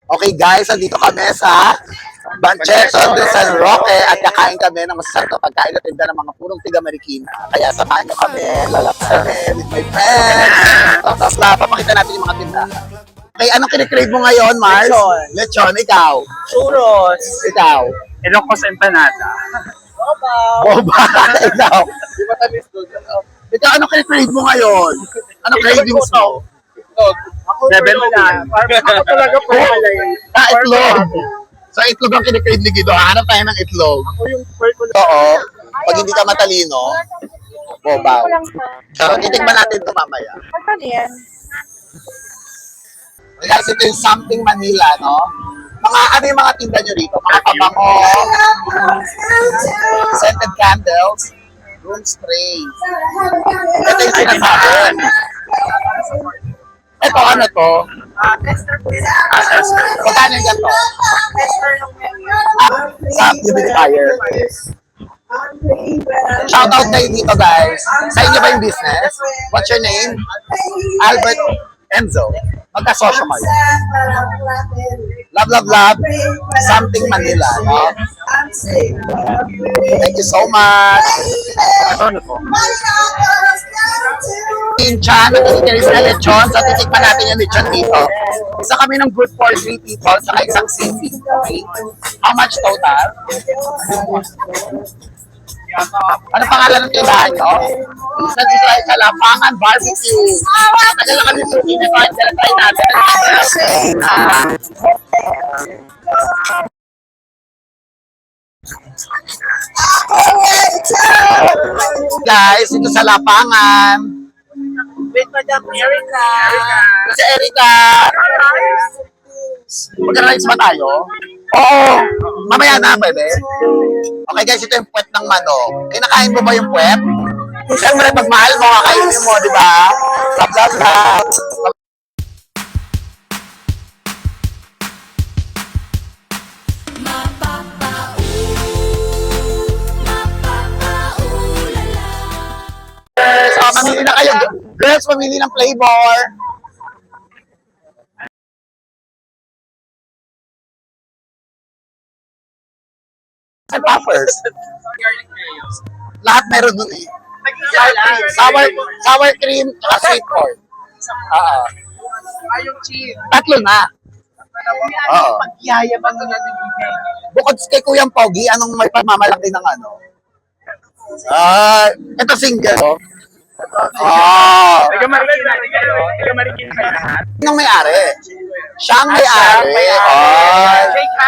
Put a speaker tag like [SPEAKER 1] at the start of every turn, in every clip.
[SPEAKER 1] Okay guys, andito kami sa Bancheson de San Roque at kakain kami ng masasarap na pagkain na tinda ng mga purong tiga Marikina. Kaya samahan nyo kami, lalap kami with my friends. Tapos papakita natin yung mga tinda. Okay, anong kinikrave mo ngayon, Mars?
[SPEAKER 2] Lechon.
[SPEAKER 1] Lechon, ikaw.
[SPEAKER 2] Churros.
[SPEAKER 1] Ikaw.
[SPEAKER 2] Ilocos empanada.
[SPEAKER 1] Boba. Ikaw.
[SPEAKER 2] Di ba tamis doon?
[SPEAKER 1] Ikaw, anong kinikrave mo ngayon? Anong cravings mo?
[SPEAKER 2] Level 1. Ako talaga po malay.
[SPEAKER 1] Itlog. So, itlog ang kinikrave ni Guido. Hanap tayo ng itlog.
[SPEAKER 2] Ako yung purple.
[SPEAKER 1] Oo. Pag hindi ka matalino, boba. So, titikman natin ito mamaya.
[SPEAKER 3] Ano yan?
[SPEAKER 1] Guys, ito yung something Manila, no? Mga, ano yung mga tinda nyo rito? Mga pabango, scented candles, room spray. Ito yung sinasabi. Ito, ano to? Magkano yung ganito? Sa humidifier. Shoutout kayo dito, guys. Sa inyo ba yung business? What's your name? Albert Enzo. Magkasosyo kayo. Love, love, love. Something Manila, no? Thank you so much.
[SPEAKER 2] Ano po?
[SPEAKER 1] Pinchan, nagkikiriz na lechon. So, titikman natin yung lechon dito. Isa kami ng group for 3 people, saka isang sisi. Okay? How much total? Ano pangalan ng tindahan nyo? Nag-try sa Lapangan Barbecue. Tagal na kami sa tinitry. Try natin. Guys, ito sa Lapangan.
[SPEAKER 3] With Madam Erica.
[SPEAKER 1] Si Erica. Mag-rice ba tayo? Oo. Mamaya na, bebe. Okay guys, ito yung puwet ng manok. Kinakain mo ba yung puwet? Siyempre, pag mahal mo, kakainin mo, di ba? Lap, lap, lap. So, mamili na kayo. Girls, mamili ng flavor. And poppers. Lahat meron dun eh. Sour cream, at sweet corn.
[SPEAKER 2] Yung cheese.
[SPEAKER 1] Tatlo na. Oo.
[SPEAKER 2] Pagyayabang na natin ibigay.
[SPEAKER 1] Bukod kay Kuyang Pogi, anong may pamamalaki ng ano? Ito single. Oh.
[SPEAKER 2] Taga Marikina kayo. Taga Marikina kayo lahat.
[SPEAKER 1] Anong may-ari? Siya ang may-ari.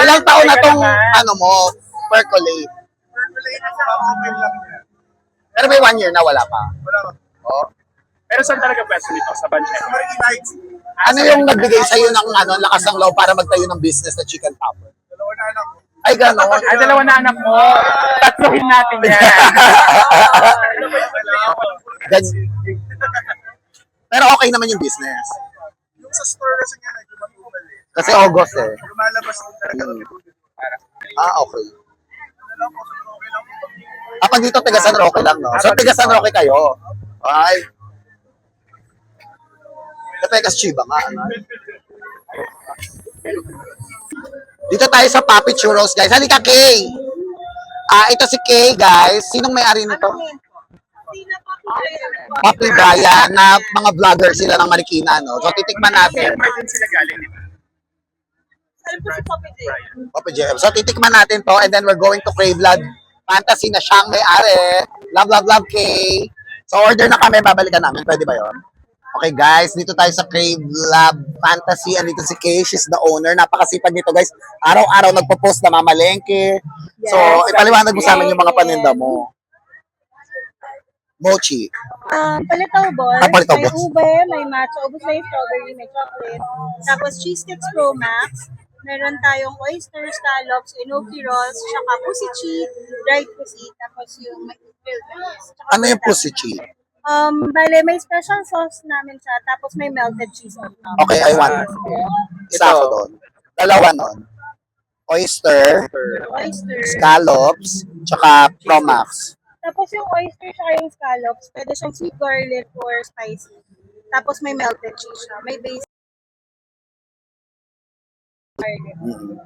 [SPEAKER 1] Ilang taon na tong ano mo, percolate? Pero may 1 year na wala pa. Oh.
[SPEAKER 2] Pero saan talaga pwesto nito? Sa Banche?
[SPEAKER 1] Ano yung nagbigay sa'yo ng ano, lakas ng loob para magtayo ng business na chicken topper? Ay, gano'n.
[SPEAKER 2] Ay, dalawa na anak mo. Tatluhin natin yan.
[SPEAKER 1] Pero okay naman yung business.
[SPEAKER 4] Yung sa store kasi nga, nagmamali.
[SPEAKER 1] Kasi August eh.
[SPEAKER 4] Lumalabas din talaga.
[SPEAKER 1] Okay. Pag dito, taga San Roque lang, no? So, taga San Roque kayo. Ay. Taga Chiba nga, ano? Dito tayo sa Papi Churros, guys. Halika, Kay! Ito si Kay, guys. Sinong may-ari nito? Papi Brian, na mga vlogger sila ng Marikina, no? So, titikman natin.
[SPEAKER 2] Siyempre din sila galing, di ba?
[SPEAKER 1] Papi JM. So, titikman natin to and then we're going to Crave Lab Fantasy na siyang may-ari. Love, love, love, Kay. So, order na kami. Babalikan namin. Pwede ba yon? Okay, guys. Dito tayo sa Crave Lab Fantasy. And dito si Kay. She's the owner. Napakasipag nito, guys. Araw-araw nagpo-post na mamalengke. So, ipaliwanag mo sa amin yung mga paninda mo. Mochi.
[SPEAKER 3] Palitaw balls.
[SPEAKER 1] Palitaw
[SPEAKER 3] May
[SPEAKER 1] balls.
[SPEAKER 3] ube, may matcha, ubus may strawberry, may chocolate. Tapos cheese sticks Pro Max. Meron tayong oyster, scallops, enoki rolls, tsaka pussy cheese, dried pussy, tapos yung may grilled rice. Tsaka
[SPEAKER 1] Ano yung
[SPEAKER 3] pita.
[SPEAKER 1] pussy cheese?
[SPEAKER 3] Bale, may special sauce namin siya, tapos may melted cheese on top.
[SPEAKER 1] Okay, I want. Isa ako doon. Dalawa nun. Oyster,
[SPEAKER 3] Oyster.
[SPEAKER 1] scallops, tsaka Promax.
[SPEAKER 3] Tapos yung oyster tsaka yung scallops, pwede siyang sweet garlic or spicy. Tapos may melted cheese siya. May base
[SPEAKER 1] Mm.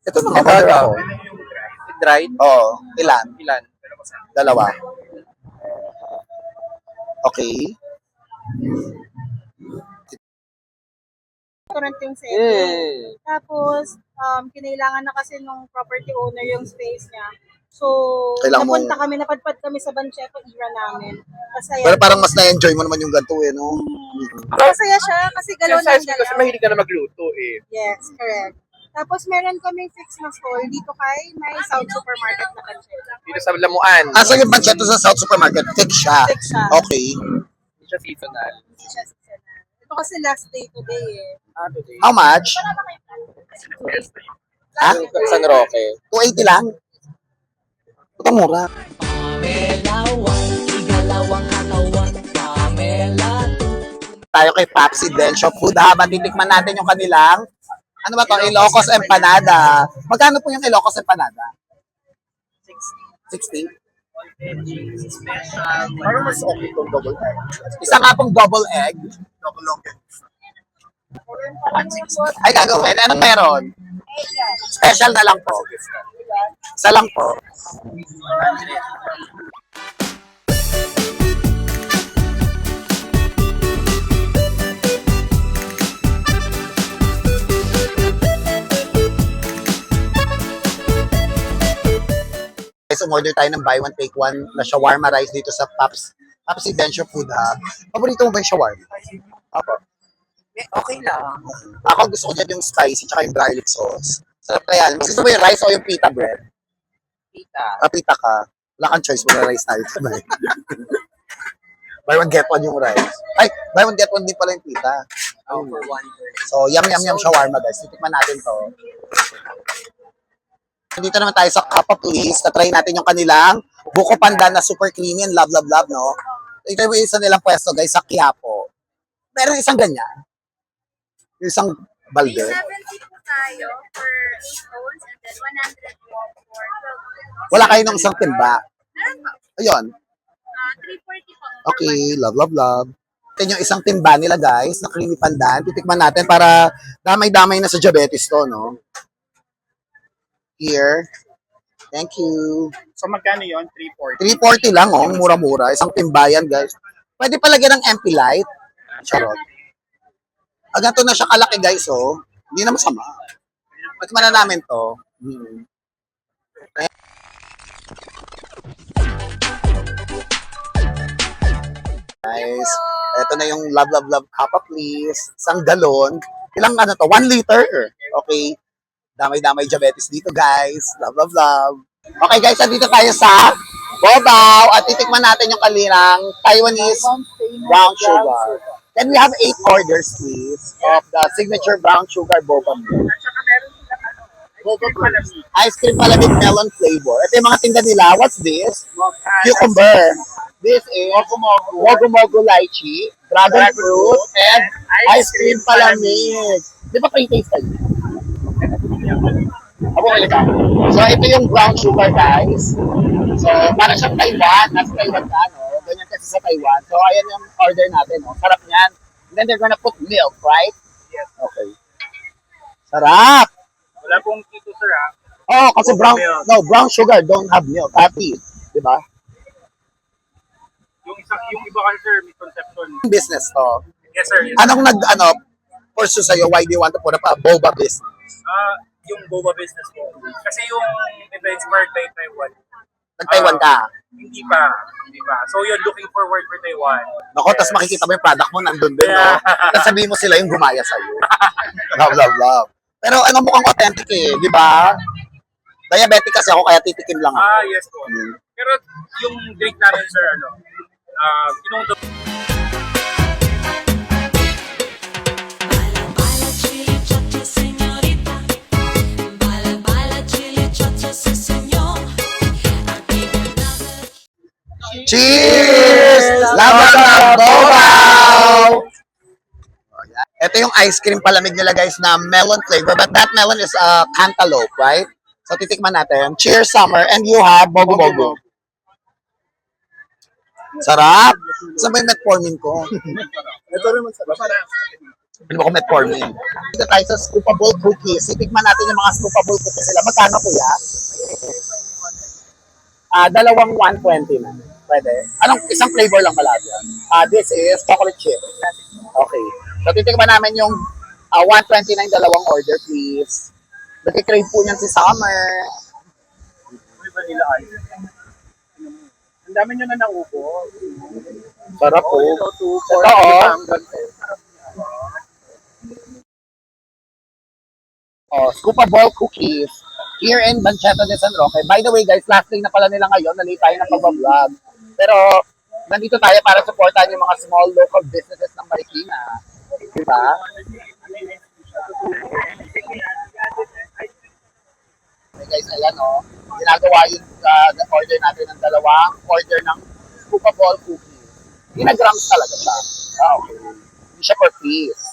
[SPEAKER 1] Ito na order ako.
[SPEAKER 2] Dried?
[SPEAKER 1] Oo. Ilan?
[SPEAKER 2] Ilan?
[SPEAKER 1] Dalawa. Okay.
[SPEAKER 3] Restaurant yung setting. Tapos, kinailangan na kasi nung property owner yung space niya. So,
[SPEAKER 1] Kailangan mo-
[SPEAKER 3] napunta kami, napadpad kami sa Bancheco era namin. Masaya.
[SPEAKER 1] Pero parang mas na-enjoy mo naman yung ganito eh, no?
[SPEAKER 3] Masaya siya kasi galaw ng
[SPEAKER 2] Kasi
[SPEAKER 3] galaw.
[SPEAKER 2] mahilig ka na magluto eh.
[SPEAKER 3] Yes, correct. Tapos meron kaming fixed na stall dito kay may South Supermarket na Bancheco.
[SPEAKER 2] Dito sa Lamuan.
[SPEAKER 1] Ah, so yung budget sa South Supermarket, fix siya.
[SPEAKER 3] Fix siya.
[SPEAKER 1] Okay.
[SPEAKER 2] Hindi siya seasonal.
[SPEAKER 3] Hindi siya seasonal. Ito kasi last day today eh.
[SPEAKER 2] Today.
[SPEAKER 1] How much? Ha?
[SPEAKER 2] San Roque.
[SPEAKER 1] 280 lang? Ito mura. Tayo kay Papsi Densho Food Hub. Titikman natin yung kanilang, ano ba to? Ilocos Empanada. Magkano po yung Ilocos Empanada? 60?
[SPEAKER 4] Parang mas okay itong double egg.
[SPEAKER 1] Isa nga pong double egg.
[SPEAKER 4] Double long egg.
[SPEAKER 1] Ay, gagawin. Anong meron? Special na lang po. Isa lang po. Guys, umorder tayo ng buy one take one na shawarma rice dito sa Papsi Densho Food Hub. Paborito mo ba yung shawarma? Ako.
[SPEAKER 2] Okay lang.
[SPEAKER 1] Ako gusto ko dyan yung spicy tsaka yung garlic sauce. Sarap kaya. Mas gusto mo yung rice o yung pita bread?
[SPEAKER 2] Tita.
[SPEAKER 1] Pita ka. Wala kang choice mo na rice na ito. Buy one get one yung rice. Ay, buy one get one din pala yung pita.
[SPEAKER 2] For one.
[SPEAKER 1] So, yum shawarma guys. Titikman natin to. Dito naman tayo sa Kappa Please. Na-try natin yung kanilang buko pandan na super creamy and love, no? Ito yung isa nilang pwesto guys sa Quiapo. Meron isang ganyan. Yung isang balde.
[SPEAKER 3] 70 po tayo for 8 ounce and then 100 po for 12
[SPEAKER 1] Wala kayo ng isang timba.
[SPEAKER 3] Meron po.
[SPEAKER 1] Ayun.
[SPEAKER 3] 340 po.
[SPEAKER 1] Okay, love. Ito yung isang timba nila guys, na creamy pandan. Titikman natin para damay-damay na sa diabetes to, no? Here. Thank you.
[SPEAKER 4] So magkano yun? 340.
[SPEAKER 1] 340 lang, oh. Mura-mura. Isang timba yan, guys. Pwede palagyan ng MP Light. Charot. Ganito na siya kalaki, guys, oh. Hindi na masama. Tikman na namin to. Guys, eto na yung love Kappa Please. Isang galon. Ilang ano to? 1 liter. Okay. Damay-damay diabetes dito, guys. Love. Okay, guys, nandito tayo sa Bobaw at titikman natin yung kanilang Taiwanese brown sugar. Can we have 8 orders, please, of the signature brown sugar boba milk? Ice cream palamig melon flavor. Ito yung mga tinda nila. What's this? Cucumber. This is Mogu lychee, dragon fruit, and ice cream palamig. Di ba pre-taste tayo? So, ito yung brown sugar, guys. So, para siyang Taiwan. Nasa Taiwan ka, no? Ganyan kasi sa Taiwan. So, ayan yung order natin, no? Sarap niyan. And then they're gonna put milk, right?
[SPEAKER 4] Yes.
[SPEAKER 1] Okay. Sarap!
[SPEAKER 4] Wala pong kito, sir, ha?
[SPEAKER 1] Oh, kasi brown sugar don't have milk. Happy. Di ba?
[SPEAKER 4] Yung iba kasi, sir, misconception.
[SPEAKER 1] Business to.
[SPEAKER 4] Yes, sir. Yes,
[SPEAKER 1] Anong pursue sa'yo? Why do you want to put up a boba business?
[SPEAKER 4] yung boba business ko. Kasi yung ito inspired by Taiwan.
[SPEAKER 1] Nag-Taiwan ka?
[SPEAKER 4] Hindi pa. So you're looking forward for Taiwan.
[SPEAKER 1] Nako, tas makikita mo yung product mo, nandun din, no? Tapos sabihin mo sila yung gumaya sa'yo. Love. Pero ano mukhang authentic eh, di ba? Diabetic kasi ako, kaya titikim lang ako.
[SPEAKER 4] Yes po. Pero yung drink namin, sir, pinong
[SPEAKER 5] Baila chili chocho señorita, baila chili chocho sí señor. Aquí another.
[SPEAKER 1] Cheers! Laban Bobaw! Ito yung ice cream palamig nila guys na melon flavor. But that melon is cantaloupe, right? So titikman natin. Cheers, Summer. And you have Bogo Bogo. Sarap! Saan ba yung metformin ko?
[SPEAKER 4] Ito rin masarap.
[SPEAKER 1] Ano ko metformin. Dito tayo sa scoopable cookies. Itikman natin yung mga scoopable cookies nila. Magkano kuya? Dalawang 120 na. Pwede. Anong isang flavor lang pala dyan? This is chocolate chip. Okay. So titikman namin yung 129 dalawang order please. Nagkikrave po niyan si Summer.
[SPEAKER 4] May vanilla ice. Ang dami nyo na naubo.
[SPEAKER 1] Sarap po.
[SPEAKER 4] Ito,
[SPEAKER 1] Ito oh. Scoopable cookies here in Bancheta de San Roque. By the way guys, last day na pala nila ngayon. Nalate tayo ng pag-vlog. Pero nandito tayo para supportan yung mga small local businesses ng Marikina. Diba? Okay guys, ayan o. Ginagawa yung order natin ng dalawang order ng scoopable cookies. Ginagrams talaga siya. Okay. Hindi siya per piece.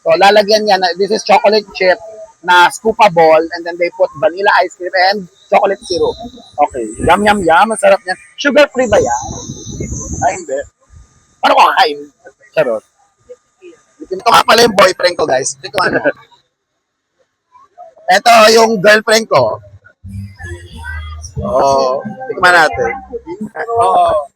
[SPEAKER 1] So, lalagyan niya na, this is chocolate chip na scoopable and then they put vanilla ice cream and chocolate syrup. Okay. Yum, yum, yum. Masarap niyan. Sugar free ba yan? Ay, hindi. Paano ko kakain? Charot. Ito nga pala yung boyfriend ko, guys. Ito ano. Ito yung girlfriend ko. Oh, tikman natin.
[SPEAKER 4] Oo.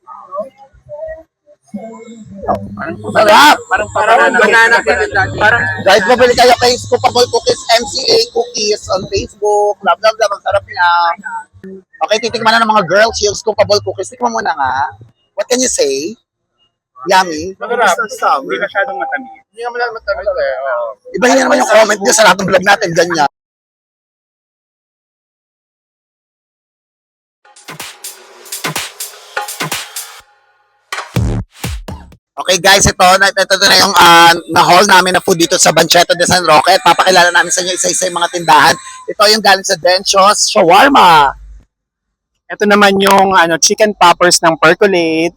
[SPEAKER 1] Sarap!
[SPEAKER 4] Parang banana cake. Parang
[SPEAKER 1] Guys, mabili kayo kay Scoopable Cookies, MCA Cookies on Facebook. Love, love, love. Ang sarap niya. Okay, titikman na ng mga girls yung Scoopable Cookies. Tikman mo na nga. What can you say? Yummy.
[SPEAKER 4] masarap. Hindi masyadong matamis.
[SPEAKER 2] Hindi naman lang matamis eh. Oo.
[SPEAKER 1] Ibahin niyo naman yung comment niyo sa lahat ng vlog natin. Ganyan. Okay guys, ito na yung na-haul namin na food dito sa Bancheta de San Roque. At papakilala namin sa inyo isa-isa yung mga tindahan. Ito yung galing sa Denchos Shawarma.
[SPEAKER 2] Ito naman yung chicken poppers ng Percolate.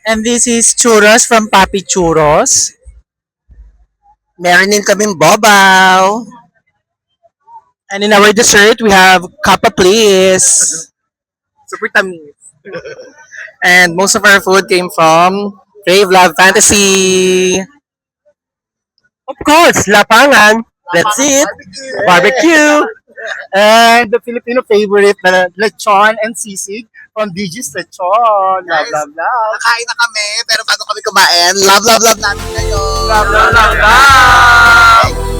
[SPEAKER 6] And this is churros from Papi Churros. Meron din kaming bobaw. And in our dessert, we have Kappa Please.
[SPEAKER 2] Super tamis.
[SPEAKER 6] And most of our food came from Crave Love Fantasy. Of course, Lapangan. That's it. Barbecue.
[SPEAKER 2] And the Filipino favorite na lechon and sisig from DG's Lechon. Love,
[SPEAKER 1] Guys,
[SPEAKER 2] love, love.
[SPEAKER 1] Nakain na kami, pero bago kami kumain, love, love, love namin kayo.
[SPEAKER 2] Love, love, love, love.